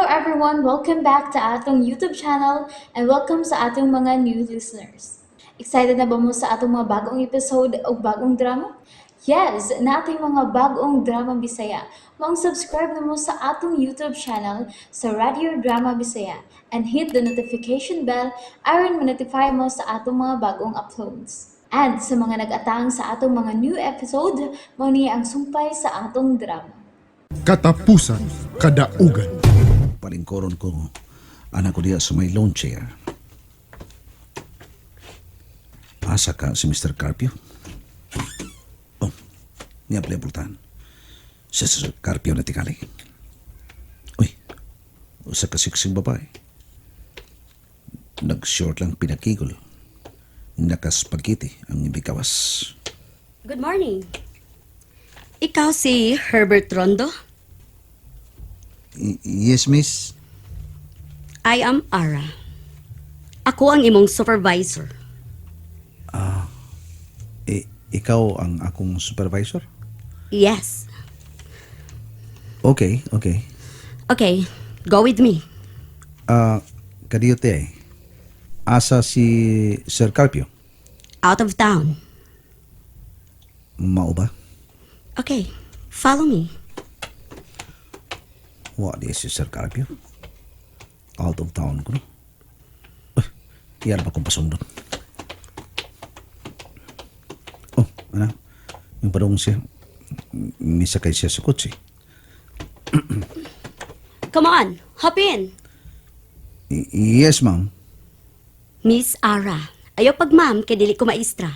everyone, welcome back to atong YouTube channel and welcome sa atong mga new listeners. Excited na ba mo sa atong mga bagong episode o bagong drama? Yes, na ating mga bagong drama Bisaya. Mag-subscribe na mo sa atong YouTube channel sa Radio Drama Bisaya and hit the notification bell aron ma-notify mo sa atong mga bagong uploads. And sa mga nag-atang sa atong mga new episode, mo niya ang sumpay sa atong drama. Katapusan, kadaugan. Palingkoron ko anak ko diya sa may lawn chair. Asa ka si Mr. Carpio? Oh, niya pala bultahan. Si Sir Carpio na tikali. Uy, usa ka siksing babae. Nag-short lang pinakigol. Nakaspagiti ang ibikawas. Good morning. Ikaw si Herbert Rondo? Yes, miss. I am Ara. Ako ang imong supervisor. Ikaw ang akong supervisor? Yes. Okay. Okay, go with me. Kadiyote, asa si Sir Carpio? Out of town. Mao ba? Okay, follow me. What is si Sir Carpio? Out of town ko, no? Iyan ba kong pasundon? Oh, ano? Yung parang siya, misakay siya sa kotse. Come on, hop in. Yes, ma'am. Miss Ara. Ayaw pag ma'am, kay dili ko maistra.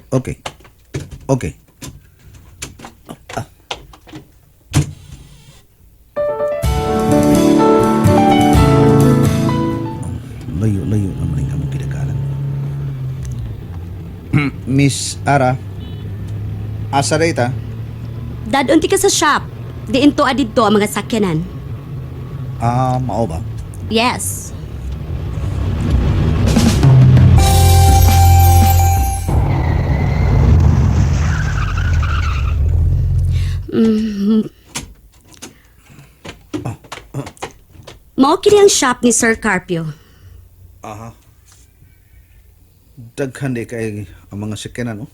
Okay. Layo naman yung among pinagalan. Miss Ara, asa rita? Dadunti ka sa shop. Diin to adidto ang mga sakyanan. Mao ba? Yes. Mao kini ang shop ni Sir Carpio. Daghan di kay ang mga sakyanan, no?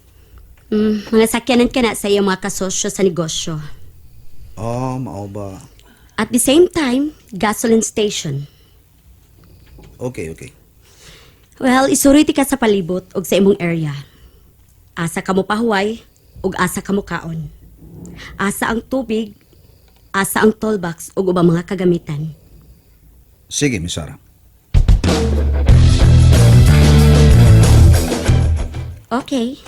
Mga sakyanan ka na sa iyong mga kasosyo sa negosyo. Mao ba? At the same time, gasoline station. Okay. Well, isuriti ka sa palibot o sa imong area. Asa ka mo pahuway o asa ka mo kaon. Asa ang tubig, asa ang tollbox o ubang mga kagamitan. Sige, Miss Ara. Okay.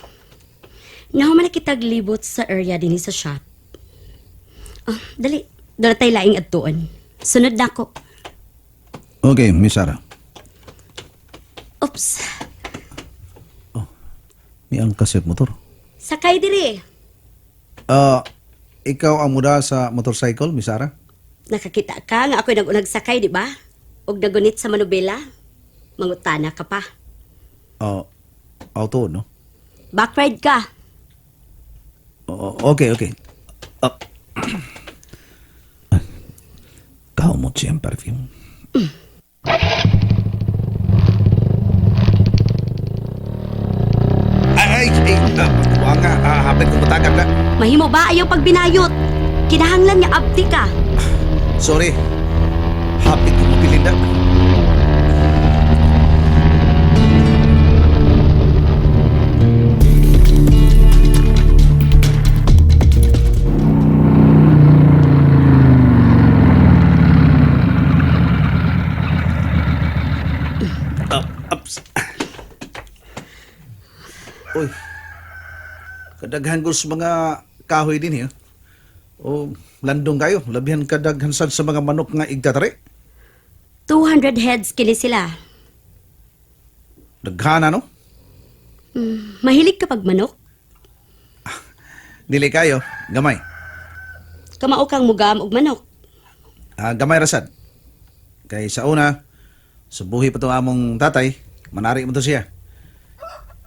Nahuman na kitag libot sa area din sa shop. Dali. Dala tayo laing adtuon. Sunod na ako. Okay, Miss Ara. Oops. May ang kaset motor. Sakay diri. Ikaw ang muda sa motorcycle, Miss Ara? Nakakita ka nga ako'y nagunag sakay, di ba? Og nagunit sa manubela. Mangutana ka pa. Auto, no? Backride ka. Okay. Kahumot siyang perfume. Huwag nga, hapit kong matagap na. Mahimo ba ayaw pagbinayot? Kinahanglan niya abdi ka. Sorry, hapit kong mapilinda. Uy, kadaghan ko sa mga kahoy din eh. O landong kayo, labihan kadaghan sad sa mga manok nga igtatari. 200 heads kini sila. Daghana, no? Mahilig ka pag manok? Dili kayo, gamay. Kamao kang mugam og manok. Gamay rasad. Kay sa una, sa buhi pa itong among tatay, manari mo to siya.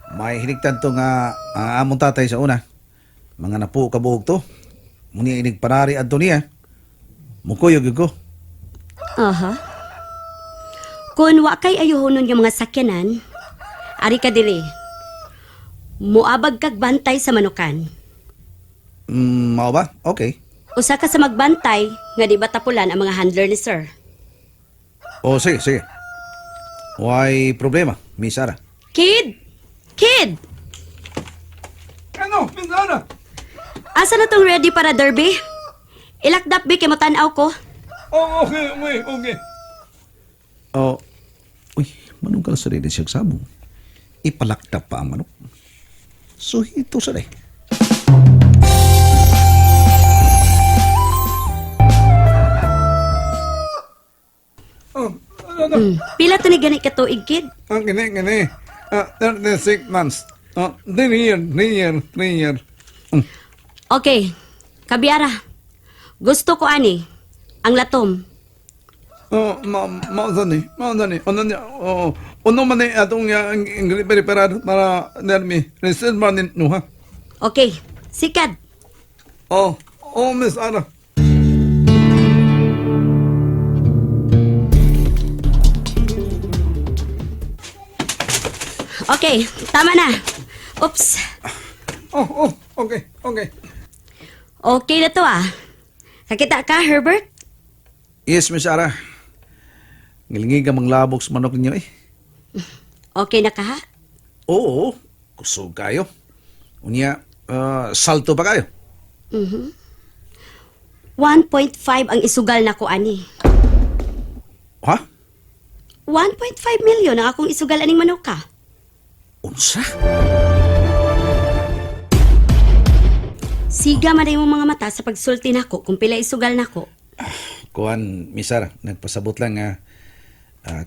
May hinigtan to nga ang among tatay sa una. Mga napu kabuhog to. Muni inig panari adto niya. Mukuyog ko. Aha. Kung wa kay ayuhonon yung mga sakyanan, ari ka diri. Muabag kag bantay sa manukan. Mao ba? Okay. Usa ka sa magbantay nga di batapulan ang mga handler ni sir. O, sige, sige. Why problema, Miss Ara? Kid! Kid! Ano, Miss Ana? Asa na tong ready para derby? Ilakdap bi kay matanaw ko. Oh, okay, okay, okay. Oh, uy, manong ka sa rin siyang sabong. Ipalaktap pa ang manok. So, ito sa rin. Oh, ano? Pila to ni gani ka tuig, kid? Ang gini. 36 months. 3 years, 3 years. Okay, kabiyara. Gusto ko ani, ang latom. Mao ni. Ano niya? Ano man ni atong preparado para nermi. Reserve man no ha. Okay, sikad. Miss Ana. Okay, tama na. Oops. Okay. Okay na to ah. Kakita ka, Herbert? Yes, Miss Ara. Ngilingig ka manglabok sa manok ninyo eh. Okay na ka ha? Oo, kusog kayo. Unya, salto pa kayo. 1.5 ang isugal na ko ani. Ha? 1.5 million ang akong isugal aning manok ka. Unsa? Siga man yung mga mata sa pagsulti nako kung pila isugal nako. Kuhan, Miss Ara, nagpasabot lang nga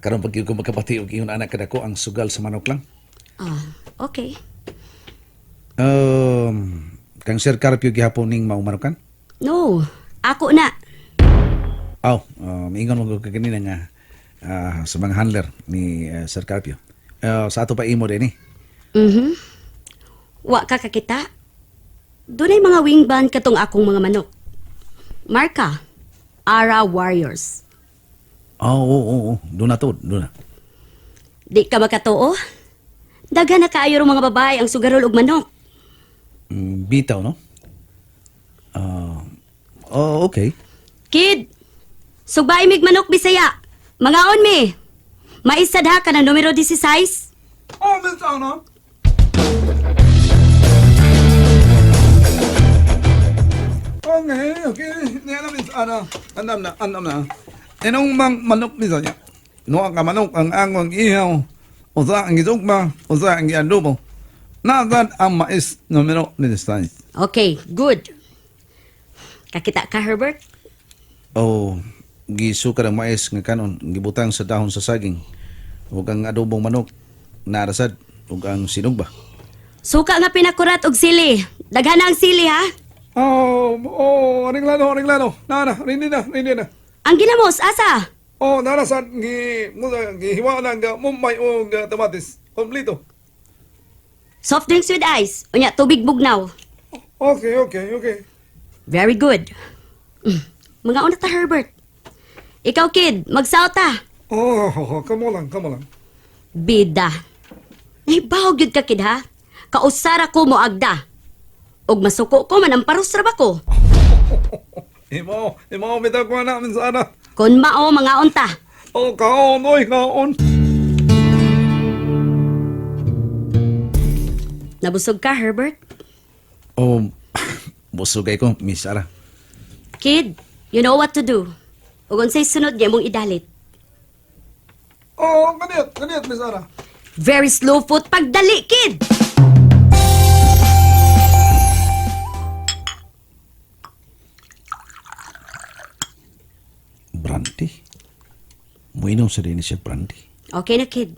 karon pag ko magkapati og iyon anak kadako ang sugal sa manok lang. Okay. Kang Sir Carpio gihapon ning maumanukan? No, ako na. Ingon mo ko kanina nga sa mga handler ni Sir Carpio. Sa ato pa imo din eh. Wa ka kakita? Doon ay mga wing band katong akong mga manok. Marka, Ara Warriors. Oo. Doon na to, doon na. Di ka makatuo? Daghan na kaayo rong mga babae ang sugarol og manok. Bitaw, no? Okay. Kid, sugbay mig manok Bisaya. Mangaon mi. Maisad ha ka ng numero 16? Miss Ana. Okay. Niya na, Miss Ana. Andam na. Inong manok ni Sonya. No ang manok ang angong ihaw. Usa ang gitugma, usa ang giadobo. Nasan ang mais numero 16. Okay, good. Kakita ka, Herbert? Gisuka ng mais nga kanon, gibutang sa dahon sa saging. Ug ang adobong manok, narasad, ug ang sinugba. Suka nga pinakurat og sili. Daghan na ang sili, ha? Aringlano. Rini na. Ang ginamos, asa? Narasad, gihiwa na nga mumbay o tamatis. Kompleto. Soft drinks with ice. Unya, tubig bugnaw. Okay. Very good. Mga una ta, Herbert. Ikaw, kid, magsaot ta. Kamo lang. Bida. Nahibahog yun ka, kid, ha? Kausara ko mo agda. Og masuko ko man ang parusra ba ko. Imo, bitag ko na, Miss Ana. Kon mao, mga unta. Kaon. Nabusog ka, Herbert? Busugay ko, Miss Ara. Kid, you know what to do. Ug unsay sunod gyud mong idalit. Ganit, Miss Ana. Very slow foot pagdali, kid. Brandy? Muinom sa rin siya brandy. Okay na, kid.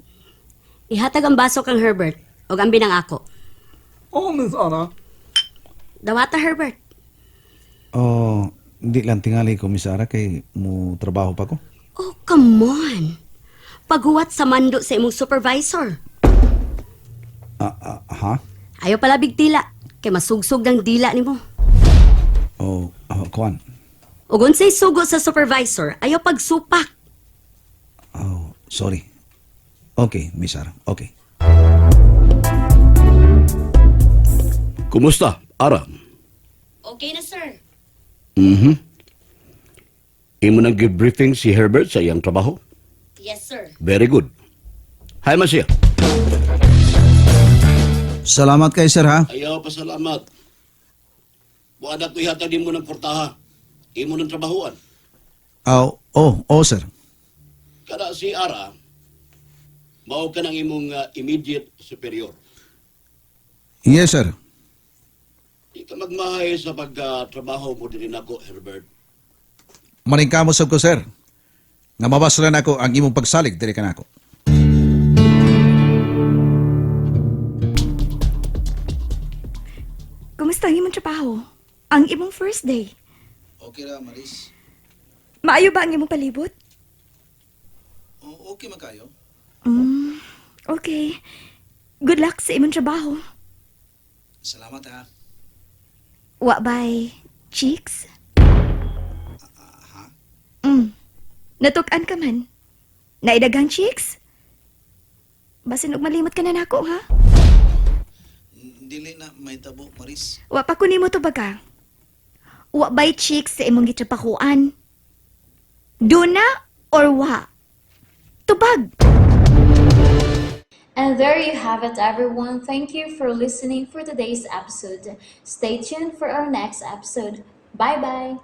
Ihatag ang baso kang Herbert ug ang binang ako. Miss Ana. Dawata, Herbert. Hindi lang tingali ko, Miss Ara, kay mo trabaho pa ko. Oh, come on. Paghuwat sa mando sa imong supervisor. Ha? Ayaw pala bigtila, kay masugsog ng dila nimo. Kuan. Ug unsay sugo sa supervisor, ayaw pagsupak. sorry. Okay, Miss Ara. Okay. Kumusta, Ara? Okay na, sir. Imo nang give briefing si Herbert sa iyang trabaho? Yes, sir. Very good. Hay man siya. Salamat kay sir ha. Ayaw, pasalamat. Buwan na ito'y hatag mo ng portaha. Imo ng trabahoan. Sir. Kada si Ara, mao ka ng imong immediate superior. Yes, sir. Di ka magmahay sa pagtrabaho mo din ako, Herbert. Maningkamosab ko, sir. Nga mabaslan ako ang imong pagsalig diri kanako. Kumusta ang imong trabaho? Ang imong first day? Okay ra, Maris. Maayo ba ang imong palibot? Okay makayo. Okay. Good luck sa imong trabaho. Salamat ha. Wa bye, cheeks? Natukan ka man. Naidagang cheeks? Basin og malimot ka na nako, ha? Dili na may tabo, Maris. Wa pa kunin mo to baga. Wa bye cheeks sa imong gitrapakuan. Duna or wa? Tubag! And there you have it, everyone. Thank you for listening for today's episode. Stay tuned for our next episode. Bye bye.